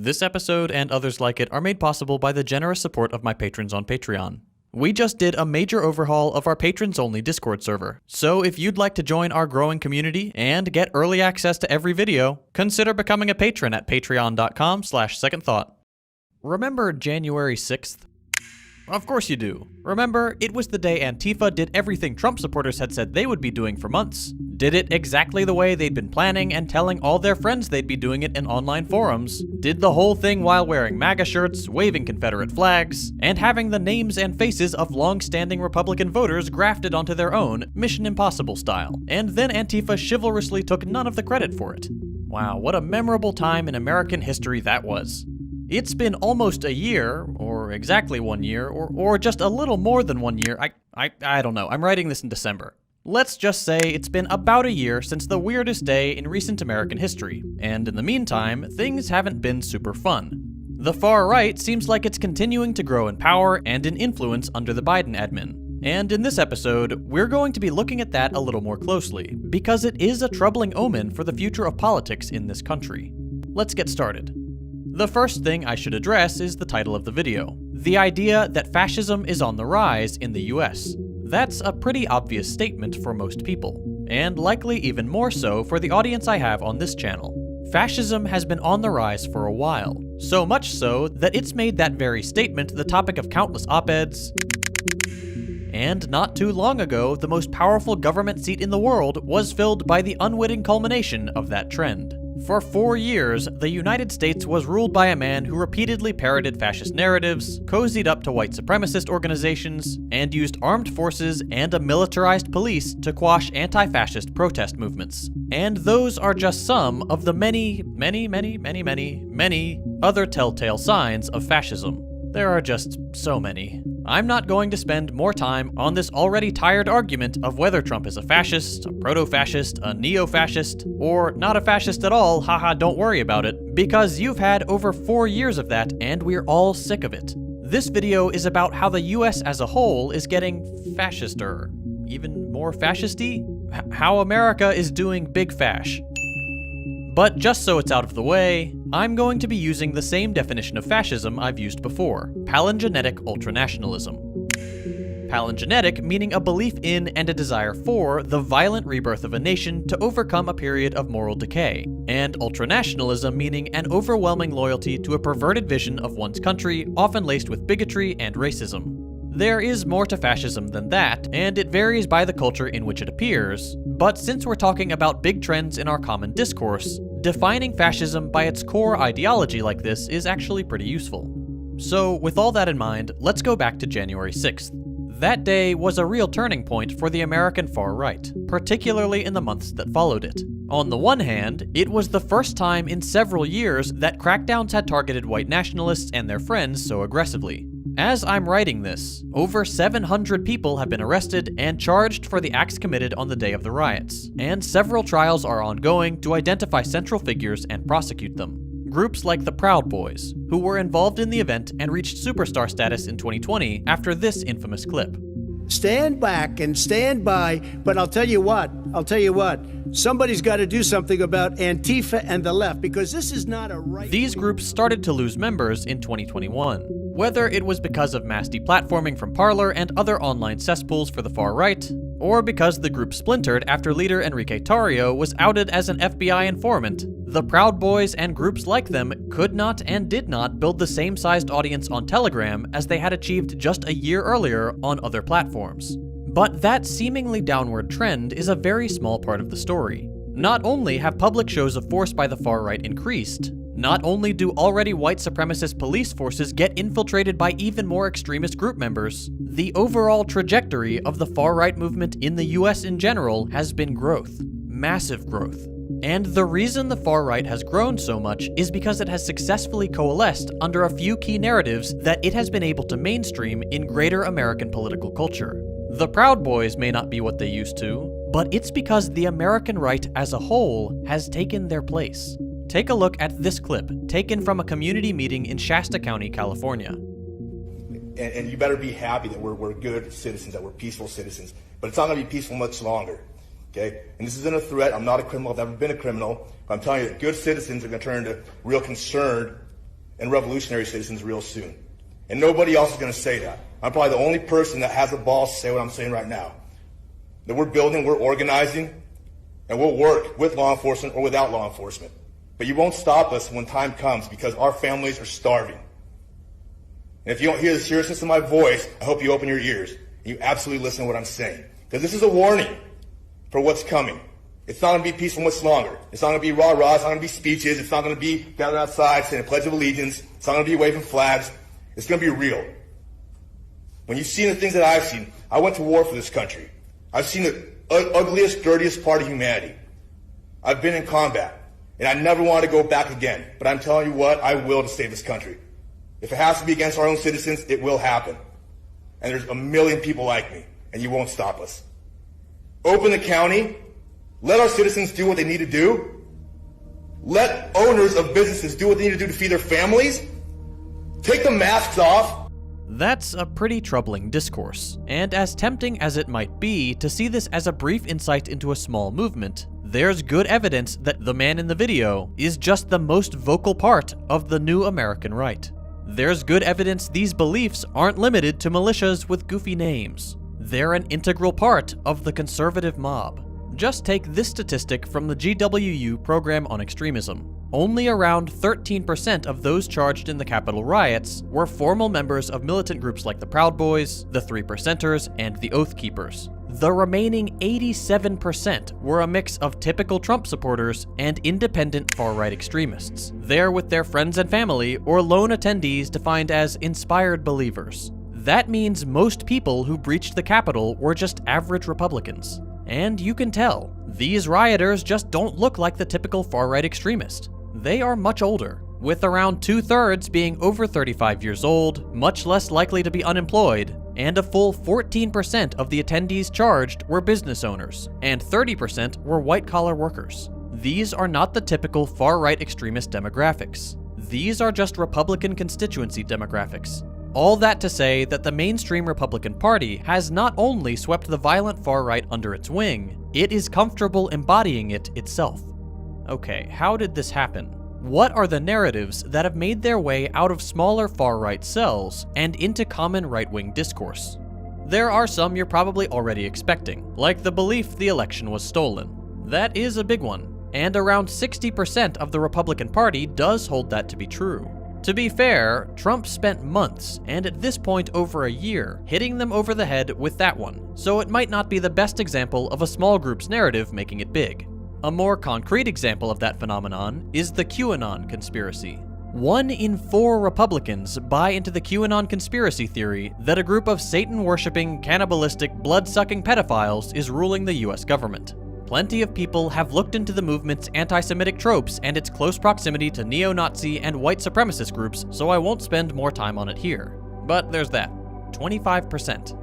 This episode and others like it are made possible by the generous support of my patrons on Patreon. We just did a major overhaul of our patrons-only Discord server, so if you'd like to join our growing community and get early access to every video, consider becoming a patron at patreon.com/secondthought. Remember January 6th? Of course you do. Remember, it was the day Antifa did everything Trump supporters had said they would be doing for months. Did it exactly the way they'd been planning and telling all their friends they'd be doing it in online forums. Did the whole thing while wearing MAGA shirts, waving Confederate flags, and having the names and faces of long-standing Republican voters grafted onto their own, Mission Impossible style. And then Antifa chivalrously took none of the credit for it. Wow, what a memorable time in American history that was. It's been almost a year, or exactly 1 year, or just a little more than 1 year. I don't know. I'm writing this in December. Let's just say it's been about a year since the weirdest day in recent American history, and in the meantime, things haven't been super fun. The far right seems like it's continuing to grow in power and in influence under the Biden admin. And in this episode, we're going to be looking at that a little more closely, because it is a troubling omen for the future of politics in this country. Let's get started. The first thing I should address is the title of the video. The idea that fascism is on the rise in the US. That's a pretty obvious statement for most people, and likely even more so for the audience I have on this channel. Fascism has been on the rise for a while, so much so that it's made that very statement the topic of countless op-eds, and not too long ago, the most powerful government seat in the world was filled by the unwitting culmination of that trend. For 4 years, the United States was ruled by a man who repeatedly parroted fascist narratives, cozied up to white supremacist organizations, and used armed forces and a militarized police to quash anti-fascist protest movements. And those are just some of the many other telltale signs of fascism. There are just so many. I'm not going to spend more time on this already tired argument of whether Trump is a fascist, a proto-fascist, a neo-fascist, or not a fascist at all, haha, don't worry about it, because you've had over 4 years of that and we're all sick of it. This video is about how the US as a whole is getting fascister, even more fascisty, how America is doing big fash. But just so it's out of the way, I'm going to be using the same definition of fascism I've used before, palingenetic ultranationalism. Palingenetic meaning a belief in and a desire for the violent rebirth of a nation to overcome a period of moral decay, and ultranationalism meaning an overwhelming loyalty to a perverted vision of one's country, often laced with bigotry and racism. There is more to fascism than that, and it varies by the culture in which it appears, but since we're talking about big trends in our common discourse, defining fascism by its core ideology like this is actually pretty useful. So, with all that in mind, let's go back to January 6th. That day was a real turning point for the American far right, particularly in the months that followed it. On the one hand, it was the first time in several years that crackdowns had targeted white nationalists and their friends so aggressively. As I'm writing this, over 700 people have been arrested and charged for the acts committed on the day of the riots, and several trials are ongoing to identify central figures and prosecute them. Groups like the Proud Boys, who were involved in the event and reached superstar status in 2020 after this infamous clip. Stand back and stand by, but I'll tell you what, somebody's got to do something about Antifa and the left, because this is not a right... These groups started to lose members in 2021. Whether it was because of mass deplatforming from Parler and other online cesspools for the far right, or because the group splintered after leader Enrique Tarrio was outed as an FBI informant, the Proud Boys and groups like them could not and did not build the same sized audience on Telegram as they had achieved just a year earlier on other platforms. But that seemingly downward trend is a very small part of the story. Not only have public shows of force by the far right increased, not only do already white supremacist police forces get infiltrated by even more extremist group members, the overall trajectory of the far-right movement in the US in general has been growth. Massive growth. And the reason the far-right has grown so much is because it has successfully coalesced under a few key narratives that it has been able to mainstream in greater American political culture. The Proud Boys may not be what they used to, but it's because the American right as a whole has taken their place. Take a look at this clip, taken from a community meeting in Shasta County, California. And you better be happy that we're good citizens, that we're peaceful citizens. But it's not going to be peaceful much longer, okay? And this isn't a threat. I'm not a criminal. I've never been a criminal. But I'm telling you that good citizens are going to turn into real concerned and revolutionary citizens real soon. And nobody else is going to say that. I'm probably the only person that has the balls to say what I'm saying right now. That we're building, we're organizing, and we'll work with law enforcement or without law enforcement. But you won't stop us when time comes because our families are starving. And if you don't hear the seriousness of my voice, I hope you open your ears and you absolutely listen to what I'm saying. Because this is a warning for what's coming. It's not going to be peaceful much longer. It's not going to be rah-rah. It's not going to be speeches. It's not going to be gathered outside saying a Pledge of Allegiance. It's not going to be waving flags. It's going to be real. When you've seen the things that I've seen, I went to war for this country. I've seen the ugliest, dirtiest part of humanity. I've been in combat, and I never want to go back again. But I'm telling you what, I will to save this country. If it has to be against our own citizens, it will happen. And there's a million people like me, and you won't stop us. Open the county. Let our citizens do what they need to do. Let owners of businesses do what they need to do to feed their families. Take the masks off. That's a pretty troubling discourse, and as tempting as it might be to see this as a brief insight into a small movement, there's good evidence that the man in the video is just the most vocal part of the new American right. There's good evidence these beliefs aren't limited to militias with goofy names. They're an integral part of the conservative mob. Just take this statistic from the GWU Program on Extremism. Only around 13% of those charged in the Capitol riots were formal members of militant groups like the Proud Boys, the 3%ers, and the Oath Keepers. The remaining 87% were a mix of typical Trump supporters and independent far-right extremists, there with their friends and family or lone attendees defined as inspired believers. That means most people who breached the Capitol were just average Republicans. And you can tell, these rioters just don't look like the typical far-right extremist. They are much older, with around 2/3 being over 35 years old, much less likely to be unemployed, and a full 14% of the attendees charged were business owners, and 30% were white-collar workers. These are not the typical far-right extremist demographics. These are just Republican constituency demographics. All that to say that the mainstream Republican Party has not only swept the violent far-right under its wing, it is comfortable embodying it itself. Okay, how did this happen? What are the narratives that have made their way out of smaller far-right cells and into common right-wing discourse? There are some you're probably already expecting, like the belief the election was stolen. That is a big one, and around 60% of the Republican Party does hold that to be true. To be fair, Trump spent months, and at this point over a year, hitting them over the head with that one, so it might not be the best example of a small group's narrative making it big. A more concrete example of that phenomenon is the QAnon conspiracy. 1 in 4 Republicans buy into the QAnon conspiracy theory that a group of Satan-worshipping, cannibalistic, blood-sucking pedophiles is ruling the US government. Plenty of people have looked into the movement's anti-Semitic tropes and its close proximity to neo-Nazi and white supremacist groups, so I won't spend more time on it here. But there's that, 25%.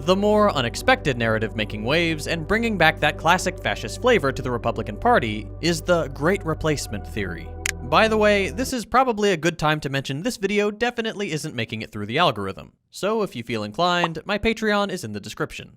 The more unexpected narrative making waves and bringing back that classic fascist flavor to the Republican Party is the Great Replacement theory. By the way, this is probably a good time to mention this video definitely isn't making it through the algorithm, so if you feel inclined, my Patreon is in the description.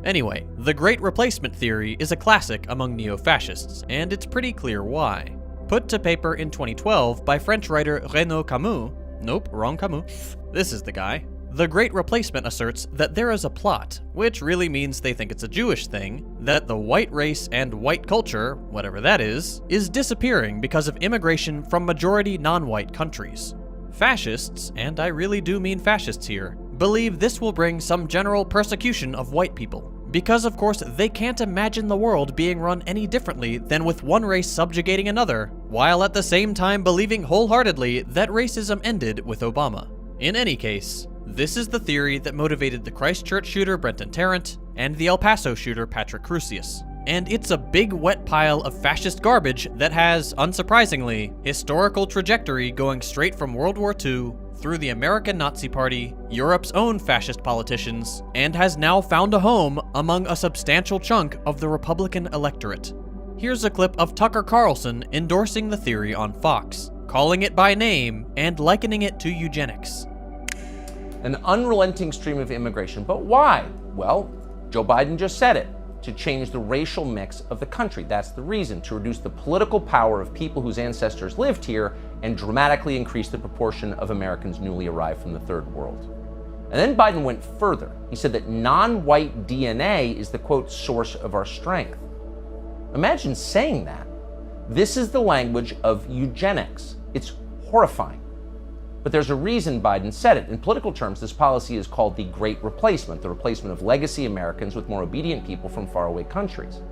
Anyway, the Great Replacement theory is a classic among neo-fascists, and it's pretty clear why. Put to paper in 2012 by French writer Renaud Camus, nope, wrong Camus, this is the guy. The Great Replacement asserts that there is a plot, which really means they think it's a Jewish thing, that the white race and white culture, whatever that is disappearing because of immigration from majority non-white countries. Fascists, and I really do mean fascists here, believe this will bring some general persecution of white people, because of course they can't imagine the world being run any differently than with one race subjugating another, while at the same time believing wholeheartedly that racism ended with Obama. In any case, this is the theory that motivated the Christchurch shooter Brenton Tarrant and the El Paso shooter Patrick Crusius. And it's a big wet pile of fascist garbage that has, unsurprisingly, historical trajectory going straight from World War II through the American Nazi Party, Europe's own fascist politicians, and has now found a home among a substantial chunk of the Republican electorate. Here's a clip of Tucker Carlson endorsing the theory on Fox, calling it by name and likening it to eugenics. An unrelenting stream of immigration, but why? Well, Joe Biden just said it. to change the racial mix of the country. That's the reason, to reduce the political power of people whose ancestors lived here and dramatically increase the proportion of Americans newly arrived from the third world. And then Biden went further. He said that non-white DNA is the, quote, source of our strength. Imagine saying that. This is the language of eugenics. It's horrifying. But there's a reason Biden said it. In political terms, this policy is called the Great Replacement, the replacement of legacy Americans with more obedient people from faraway countries.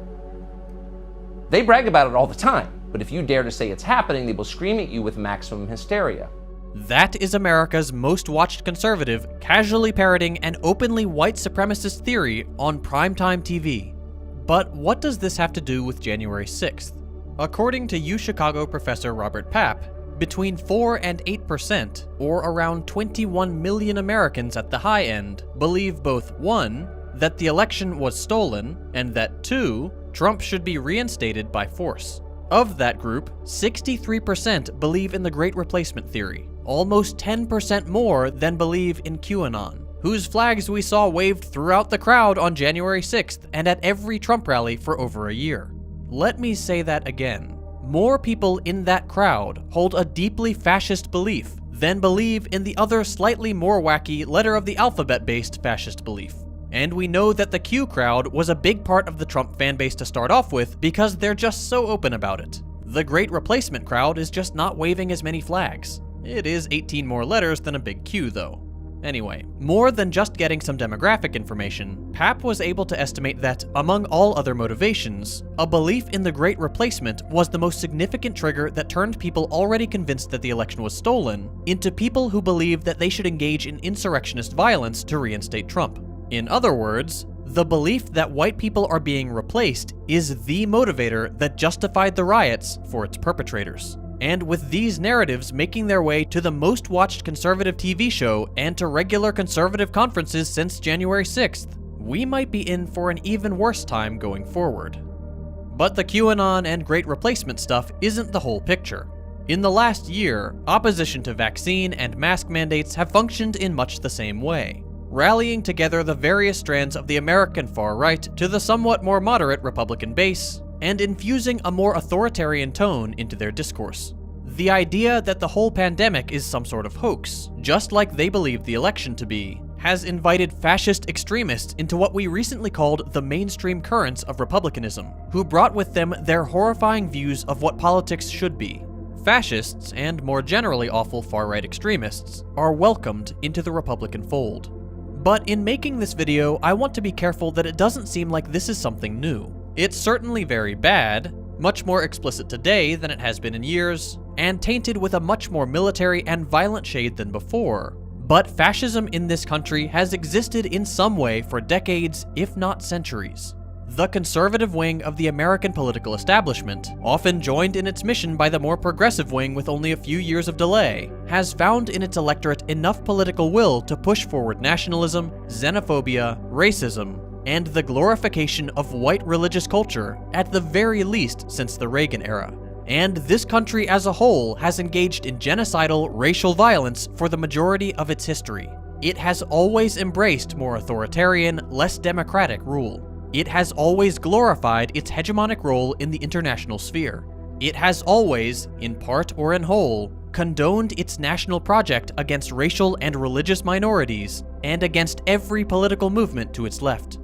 They brag about it all the time, but if you dare to say it's happening, they will scream at you with maximum hysteria. That is America's most watched conservative casually parroting an openly white supremacist theory on primetime TV. But what does this have to do with January 6th? According to UChicago professor Robert Papp, between 4 and 8%, or around 21 million Americans at the high end, believe both 1, that the election was stolen, and that 2, Trump should be reinstated by force. Of that group, 63% believe in the Great Replacement theory, almost 10% more than believe in QAnon, whose flags we saw waved throughout the crowd on January 6th and at every Trump rally for over a year. Let me say that again. More people in that crowd hold a deeply fascist belief than believe in the other slightly more wacky letter of the alphabet-based fascist belief. And we know that the Q crowd was a big part of the Trump fanbase to start off with because they're just so open about it. The Great Replacement crowd is just not waving as many flags. It is 18 more letters than a big Q, though. Anyway, more than just getting some demographic information, Papp was able to estimate that, among all other motivations, a belief in the Great Replacement was the most significant trigger that turned people already convinced that the election was stolen into people who believed that they should engage in insurrectionist violence to reinstate Trump. In other words, the belief that white people are being replaced is the motivator that justified the riots for its perpetrators. And with these narratives making their way to the most watched conservative TV show and to regular conservative conferences since January 6th, we might be in for an even worse time going forward. But the QAnon and Great Replacement stuff isn't the whole picture. In the last year, opposition to vaccine and mask mandates have functioned in much the same way, rallying together the various strands of the American far right to the somewhat more moderate Republican base, and infusing a more authoritarian tone into their discourse. The idea that the whole pandemic is some sort of hoax, just like they believe the election to be, has invited fascist extremists into what we recently called the mainstream currents of republicanism, who brought with them their horrifying views of what politics should be. Fascists, and more generally awful far-right extremists, are welcomed into the Republican fold. But in making this video, I want to be careful that it doesn't seem like this is something new. It's certainly very bad, much more explicit today than it has been in years, and tainted with a much more military and violent shade than before. But fascism in this country has existed in some way for decades, if not centuries. The conservative wing of the American political establishment, often joined in its mission by the more progressive wing with only a few years of delay, has found in its electorate enough political will to push forward nationalism, xenophobia, racism, and the glorification of white religious culture, at the very least since the Reagan era. And this country as a whole has engaged in genocidal racial violence for the majority of its history. It has always embraced more authoritarian, less democratic rule. It has always glorified its hegemonic role in the international sphere. It has always, in part or in whole, condoned its national project against racial and religious minorities, and against every political movement to its left.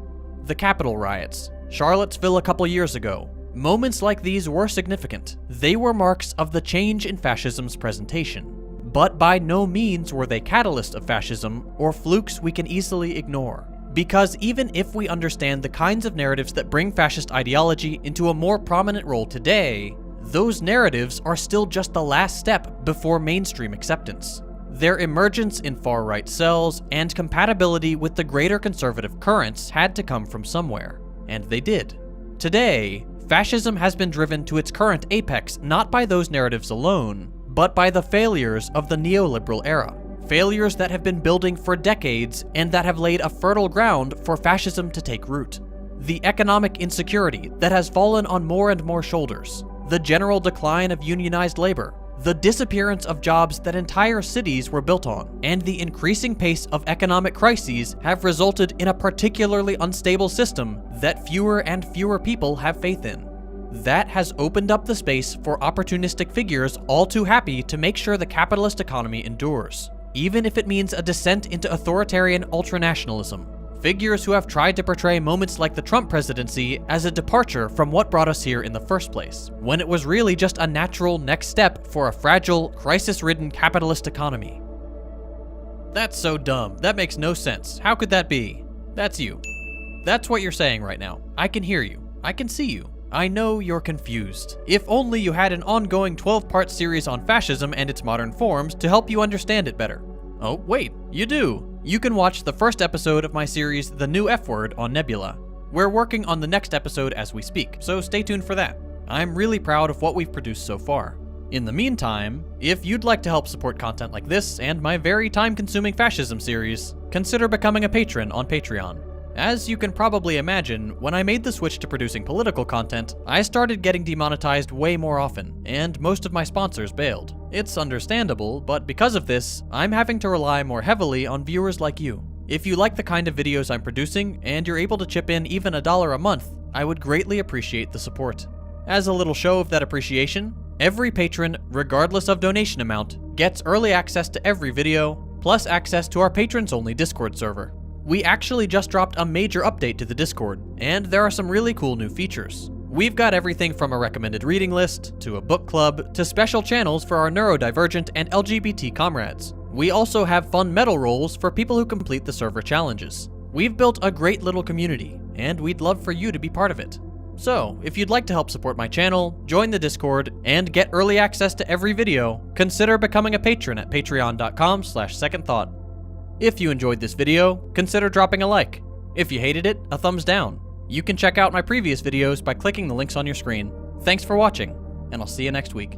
The Capitol riots, Charlottesville a couple years ago. Moments like these were significant. They were marks of the change in fascism's presentation. But by no means were they catalysts of fascism or flukes we can easily ignore. Because even if we understand the kinds of narratives that bring fascist ideology into a more prominent role today, those narratives are still just the last step before mainstream acceptance. Their emergence in far-right cells and compatibility with the greater conservative currents had to come from somewhere, and they did. Today, fascism has been driven to its current apex not by those narratives alone, but by the failures of the neoliberal era. Failures that have been building for decades and that have laid a fertile ground for fascism to take root. The economic insecurity that has fallen on more and more shoulders. The general decline of unionized labor. the disappearance of jobs that entire cities were built on, and the increasing pace of economic crises have resulted in a particularly unstable system that fewer and fewer people have faith in. That has opened up the space for opportunistic figures all too happy to make sure the capitalist economy endures, even if it means a descent into authoritarian ultranationalism. Figures who have tried to portray moments like the Trump presidency as a departure from what brought us here in the first place, when it was really just a natural next step for a fragile, crisis-ridden capitalist economy. That's so dumb. That makes no sense. How could that be? That's you. That's what you're saying right now. I can hear you. I can see you. I know you're confused. If only you had an ongoing 12-part series on fascism and its modern forms to help you understand it better. Oh, wait, you do. You can watch the first episode of my series, The New F Word, on Nebula. We're working on the next episode as we speak, so stay tuned for that. I'm really proud of what we've produced so far. In the meantime, if you'd like to help support content like this and my very time-consuming fascism series, consider becoming a patron on Patreon. As you can probably imagine, when I made the switch to producing political content, I started getting demonetized way more often, and most of my sponsors bailed. It's understandable, but because of this, I'm having to rely more heavily on viewers like you. If you like the kind of videos I'm producing, and you're able to chip in even $1 a month, I would greatly appreciate the support. As a little show of that appreciation, every patron, regardless of donation amount, gets early access to every video, plus access to our patrons-only Discord server. We actually just dropped a major update to the Discord, and there are some really cool new features. We've got everything from a recommended reading list, to a book club, to special channels for our neurodivergent and LGBT comrades. We also have fun medal rolls for people who complete the server challenges. We've built a great little community, and we'd love for you to be part of it. So, if you'd like to help support my channel, join the Discord, and get early access to every video, consider becoming a patron at patreon.com/secondthought. If you enjoyed this video, consider dropping a like. If you hated it, a thumbs down. You can check out my previous videos by clicking the links on your screen. Thanks for watching, and I'll see you next week.